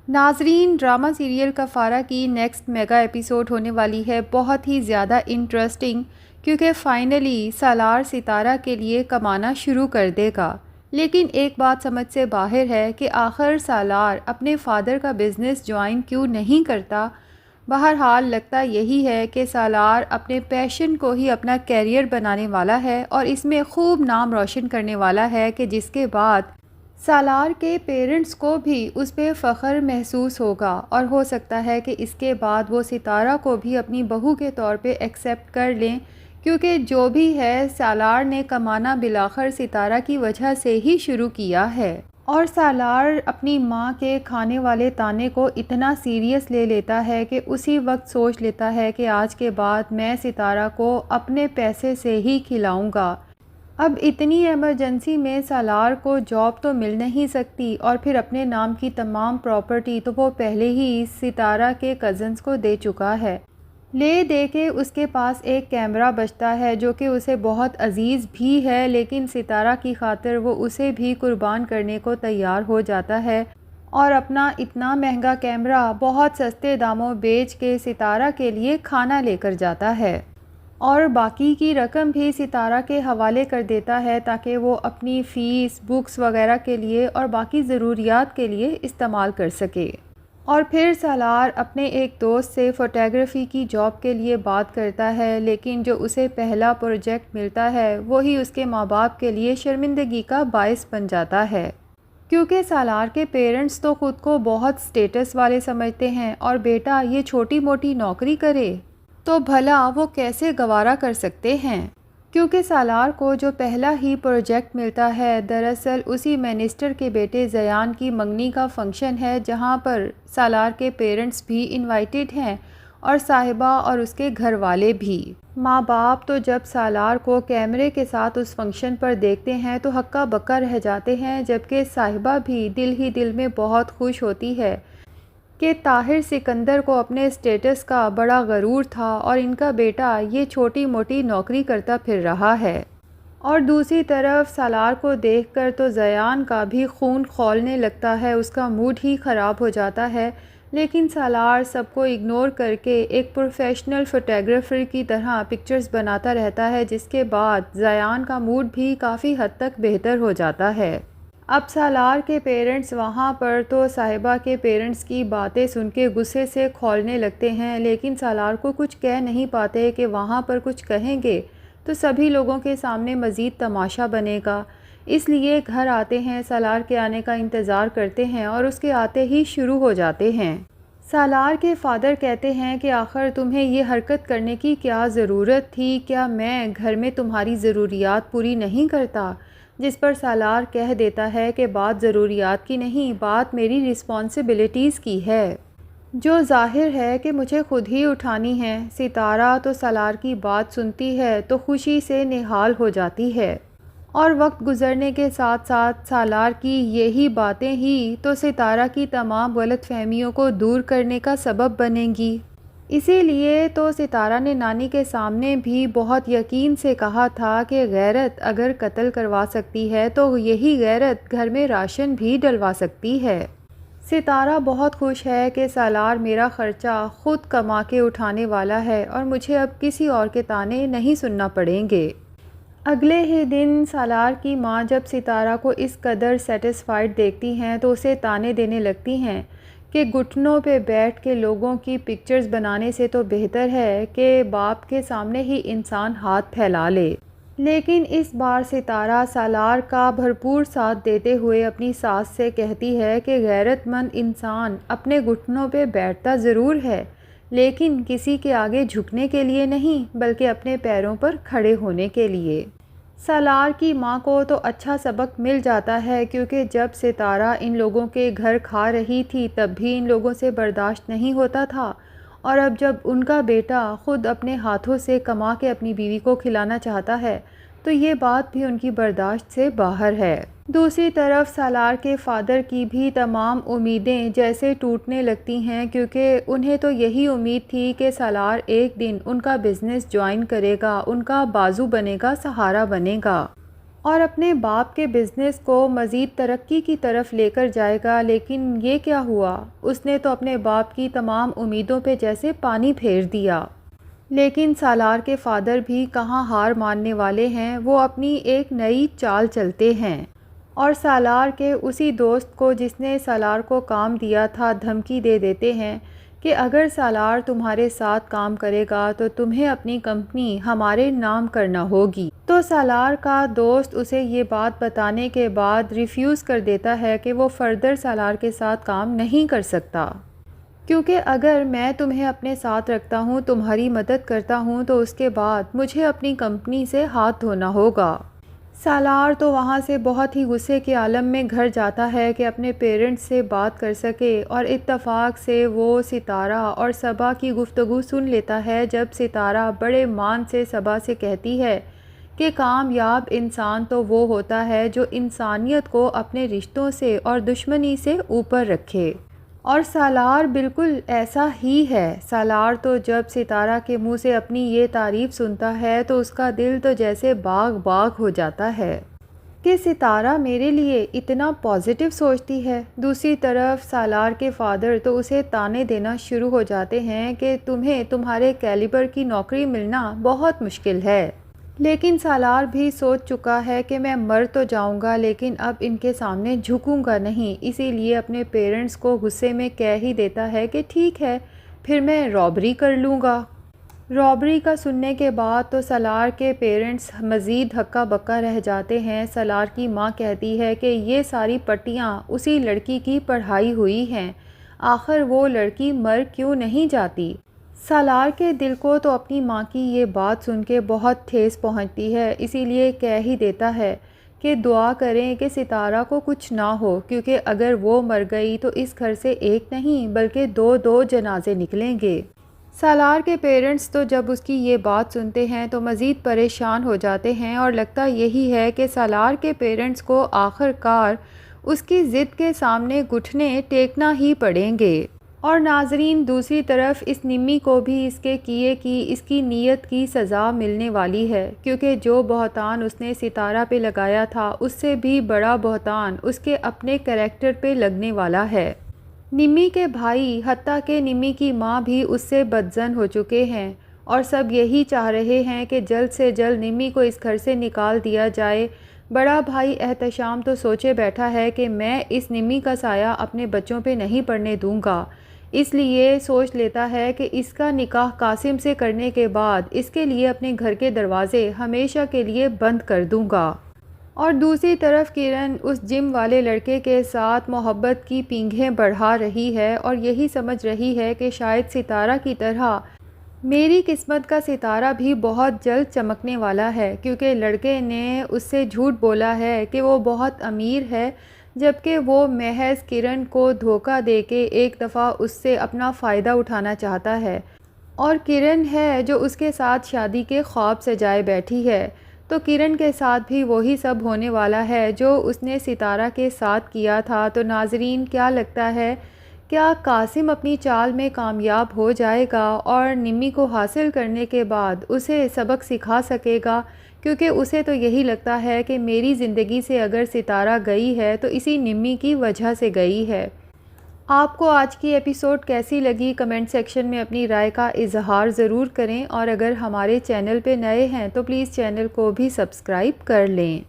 ناظرین، drama serial کفارہ کی نیکسٹ میگا ایپیسوڈ ہونے والی ہے بہت ہی زیادہ انٹرسٹنگ، کیونکہ فائنلی سالار ستارہ کے لیے کمانا شروع کر دے گا۔ لیکن ایک بات سمجھ سے باہر ہے کہ آخر سالار اپنے فادر کا بزنس جوائن کیوں نہیں کرتا۔ بہرحال لگتا یہی ہے کہ سالار اپنے پیشن کو ہی اپنا کیریئر بنانے والا ہے اور اس میں خوب نام روشن کرنے والا ہے کہ جس کے بعد سالار کے پیرنٹس کو بھی اس پہ فخر محسوس ہوگا، اور ہو سکتا ہے کہ اس کے بعد وہ ستارہ کو بھی اپنی بہو کے طور پہ ایکسیپٹ کر لیں، کیونکہ جو بھی ہے سالار نے کمانا بالآخر ستارہ کی وجہ سے ہی شروع کیا ہے۔ اور سالار اپنی ماں کے کھانے والے طعنے کو اتنا سیریس لے لیتا ہے کہ اسی وقت سوچ لیتا ہے کہ آج کے بعد میں ستارہ کو اپنے پیسے سے ہی کھلاؤں گا۔ اب اتنی ایمرجنسی میں سالار کو جاب تو مل نہیں سکتی، اور پھر اپنے نام کی تمام پراپرٹی تو وہ پہلے ہی ستارہ کے کزنز کو دے چکا ہے۔ لے دے کے اس کے پاس ایک کیمرہ بچتا ہے جو کہ اسے بہت عزیز بھی ہے، لیکن ستارہ کی خاطر وہ اسے بھی قربان کرنے کو تیار ہو جاتا ہے، اور اپنا اتنا مہنگا کیمرہ بہت سستے داموں بیچ کے ستارہ کے لیے کھانا لے کر جاتا ہے، اور باقی کی رقم بھی ستارہ کے حوالے کر دیتا ہے تاکہ وہ اپنی فیس، بکس وغیرہ کے لیے اور باقی ضروریات کے لیے استعمال کر سکے۔ اور پھر سالار اپنے ایک دوست سے فوٹوگرافی کی جاب کے لیے بات کرتا ہے، لیکن جو اسے پہلا پروجیکٹ ملتا ہے وہی اس کے ماں باپ کے لیے شرمندگی کا باعث بن جاتا ہے، کیونکہ سالار کے پیرنٹس تو خود کو بہت سٹیٹس والے سمجھتے ہیں، اور بیٹا یہ چھوٹی موٹی نوکری کرے تو بھلا وہ کیسے گوارا کر سکتے ہیں، کیونکہ سالار کو جو پہلا ہی پروجیکٹ ملتا ہے دراصل اسی منسٹر کے بیٹے زیان کی منگنی کا فنکشن ہے، جہاں پر سالار کے پیرنٹس بھی انوائٹڈ ہیں اور صاحبہ اور اس کے گھر والے بھی۔ ماں باپ تو جب سالار کو کیمرے کے ساتھ اس فنکشن پر دیکھتے ہیں تو ہکا بکا رہ جاتے ہیں، جبکہ صاحبہ بھی دل ہی دل میں بہت خوش ہوتی ہے کہ طاہر سکندر کو اپنے اسٹیٹس کا بڑا غرور تھا اور ان کا بیٹا یہ چھوٹی موٹی نوکری کرتا پھر رہا ہے۔ اور دوسری طرف سالار کو دیکھ کر تو زیان کا بھی خون کھولنے لگتا ہے، اس کا موڈ ہی خراب ہو جاتا ہے، لیکن سالار سب کو اگنور کر کے ایک پروفیشنل فوٹوگرافر کی طرح پکچرز بناتا رہتا ہے، جس کے بعد زیان کا موڈ بھی کافی حد تک بہتر ہو جاتا ہے۔ اب سالار کے پیرنٹس وہاں پر تو صاحبہ کے پیرنٹس کی باتیں سن کے غصے سے کھولنے لگتے ہیں، لیکن سالار کو کچھ کہہ نہیں پاتے کہ وہاں پر کچھ کہیں گے تو سبھی لوگوں کے سامنے مزید تماشا بنے گا، اس لیے گھر آتے ہیں، سالار کے آنے کا انتظار کرتے ہیں اور اس کے آتے ہی شروع ہو جاتے ہیں۔ سالار کے فادر کہتے ہیں کہ آخر تمہیں یہ حرکت کرنے کی کیا ضرورت تھی، کیا میں گھر میں تمہاری ضروریات پوری نہیں کرتا؟ جس پر سالار کہہ دیتا ہے کہ بات ضروریات کی نہیں، بات میری رسپانسبلٹیز کی ہے، جو ظاہر ہے کہ مجھے خود ہی اٹھانی ہے۔ ستارہ تو سالار کی بات سنتی ہے تو خوشی سے نہال ہو جاتی ہے، اور وقت گزرنے کے ساتھ ساتھ سالار کی یہی باتیں ہی تو ستارہ کی تمام غلط فہمیوں کو دور کرنے کا سبب بنیں گی۔ اسی لیے تو ستارہ نے نانی کے سامنے بھی بہت یقین سے کہا تھا کہ غیرت اگر قتل کروا سکتی ہے تو یہی غیرت گھر میں راشن بھی ڈلوا سکتی ہے۔ ستارہ بہت خوش ہے کہ سالار میرا خرچہ خود کما کے اٹھانے والا ہے اور مجھے اب کسی اور کے طعنے نہیں سننا پڑیں گے۔ اگلے ہی دن سالار کی ماں جب ستارہ کو اس قدر سیٹسفائیڈ دیکھتی ہیں تو اسے طعنے دینے لگتی ہیں کہ گھٹنوں پہ بیٹھ کے لوگوں کی پکچرز بنانے سے تو بہتر ہے کہ باپ کے سامنے ہی انسان ہاتھ پھیلا لے۔ لیکن اس بار ستارہ سالار کا بھرپور ساتھ دیتے ہوئے اپنی ساس سے کہتی ہے کہ غیرت مند انسان اپنے گھٹنوں پہ بیٹھتا ضرور ہے، لیکن کسی کے آگے جھکنے کے لیے نہیں بلکہ اپنے پیروں پر کھڑے ہونے کے لیے۔ سالار کی ماں کو تو اچھا سبق مل جاتا ہے، کیونکہ جب ستارہ ان لوگوں کے گھر کھا رہی تھی تب بھی ان لوگوں سے برداشت نہیں ہوتا تھا، اور اب جب ان کا بیٹا خود اپنے ہاتھوں سے کما کے اپنی بیوی کو کھلانا چاہتا ہے تو یہ بات بھی ان کی برداشت سے باہر ہے۔ دوسری طرف سالار کے فادر کی بھی تمام امیدیں جیسے ٹوٹنے لگتی ہیں، کیونکہ انہیں تو یہی امید تھی کہ سالار ایک دن ان کا بزنس جوائن کرے گا، ان کا بازو بنے گا، سہارا بنے گا۔ اور اپنے باپ کے بزنس کو مزید ترقی کی طرف لے کر جائے گا، لیکن یہ کیا ہوا؟ اس نے تو اپنے باپ کی تمام امیدوں پہ جیسے پانی پھیر دیا۔ لیکن سالار کے فادر بھی کہاں ہار ماننے والے ہیں، وہ اپنی ایک نئی چال چلتے ہیں اور سالار کے اسی دوست کو جس نے سالار کو کام دیا تھا دھمکی دے دیتے ہیں کہ اگر سالار تمہارے ساتھ کام کرے گا تو تمہیں اپنی کمپنی ہمارے نام کرنا ہوگی۔ تو سالار کا دوست اسے یہ بات بتانے کے بعد ریفیوز کر دیتا ہے کہ وہ فردر سالار کے ساتھ کام نہیں کر سکتا، کیونکہ اگر میں تمہیں اپنے ساتھ رکھتا ہوں، تمہاری مدد کرتا ہوں، تو اس کے بعد مجھے اپنی کمپنی سے ہاتھ دھونا ہوگا۔ سالار تو وہاں سے بہت ہی غصے کے عالم میں گھر جاتا ہے کہ اپنے پیرنٹس سے بات کر سکے، اور اتفاق سے وہ ستارہ اور صبا کی گفتگو سن لیتا ہے جب ستارہ بڑے مان سے صبا سے کہتی ہے کہ کامیاب انسان تو وہ ہوتا ہے جو انسانیت کو اپنے رشتوں سے اور دشمنی سے اوپر رکھے، اور سالار بالکل ایسا ہی ہے۔ سالار تو جب ستارہ کے منہ سے اپنی یہ تعریف سنتا ہے تو اس کا دل تو جیسے باغ باغ ہو جاتا ہے کہ ستارہ میرے لیے اتنا پازیٹیو سوچتی ہے۔ دوسری طرف سالار کے فادر تو اسے تانے دینا شروع ہو جاتے ہیں کہ تمہیں تمہارے کیلیبر کی نوکری ملنا بہت مشکل ہے۔ لیکن سالار بھی سوچ چکا ہے کہ میں مر تو جاؤں گا لیکن اب ان کے سامنے جھکوں گا نہیں، اسی لیے اپنے پیرنٹس کو غصے میں کہہ ہی دیتا ہے کہ ٹھیک ہے پھر میں رابری کر لوں گا۔ رابری کا سننے کے بعد تو سالار کے پیرنٹس مزید ہکا بکا رہ جاتے ہیں۔ سالار کی ماں کہتی ہے کہ یہ ساری پٹیاں اسی لڑکی کی پڑھائی ہوئی ہیں، آخر وہ لڑکی مر کیوں نہیں جاتی؟ سالار کے دل کو تو اپنی ماں کی یہ بات سن کے بہت ٹھیس پہنچتی ہے، اسی لیے کہہ ہی دیتا ہے کہ دعا کریں کہ ستارہ کو کچھ نہ ہو، کیونکہ اگر وہ مر گئی تو اس گھر سے ایک نہیں بلکہ دو جنازے نکلیں گے۔ سالار کے پیرنٹس تو جب اس کی یہ بات سنتے ہیں تو مزید پریشان ہو جاتے ہیں، اور لگتا یہی ہے کہ سالار کے پیرنٹس کو آخر کار اس کی ضد کے سامنے گھٹنے ٹیکنا ہی پڑیں گے۔ اور ناظرین، دوسری طرف اس نمی کو بھی اس کے کیے کی اس کی نیت کی سزا ملنے والی ہے، کیونکہ جو بہتان اس نے ستارہ پہ لگایا تھا اس سے بھی بڑا بہتان اس کے اپنے کریکٹر پہ لگنے والا ہے۔ نمی کے بھائی حتیٰ کہ نمی کی ماں بھی اس سے بدظن ہو چکے ہیں، اور سب یہی چاہ رہے ہیں کہ جلد سے جلد نمی کو اس گھر سے نکال دیا جائے۔ بڑا بھائی احتشام تو سوچے بیٹھا ہے کہ میں اس نمی کا سایہ اپنے بچوں پہ نہیں پڑنے دوں گا، اس لیے سوچ لیتا ہے کہ اس کا نکاح قاسم سے کرنے کے بعد اس کے لیے اپنے گھر کے دروازے ہمیشہ کے لیے بند کر دوں گا۔ اور دوسری طرف کرن اس جم والے لڑکے کے ساتھ محبت کی پینگیں بڑھا رہی ہے اور یہی سمجھ رہی ہے کہ شاید ستارہ کی طرح میری قسمت کا ستارہ بھی بہت جلد چمکنے والا ہے، کیونکہ لڑکے نے اس سے جھوٹ بولا ہے کہ وہ بہت امیر ہے، جبکہ وہ محض کرن کو دھوکہ دے کے ایک دفعہ اس سے اپنا فائدہ اٹھانا چاہتا ہے، اور کرن ہے جو اس کے ساتھ شادی کے خواب سجائے بیٹھی ہے۔ تو کرن کے ساتھ بھی وہی سب ہونے والا ہے جو اس نے ستارہ کے ساتھ کیا تھا۔ تو ناظرین، کیا لگتا ہے، کیا قاسم اپنی چال میں کامیاب ہو جائے گا اور نمی کو حاصل کرنے کے بعد اسے سبق سکھا سکے گا؟ کیونکہ اسے تو یہی لگتا ہے کہ میری زندگی سے اگر ستارہ گئی ہے تو اسی نمی کی وجہ سے گئی ہے۔ آپ کو آج کی ایپیسوڈ کیسی لگی؟ کمنٹ سیکشن میں اپنی رائے کا اظہار ضرور کریں، اور اگر ہمارے چینل پہ نئے ہیں تو پلیز چینل کو بھی سبسکرائب کر لیں۔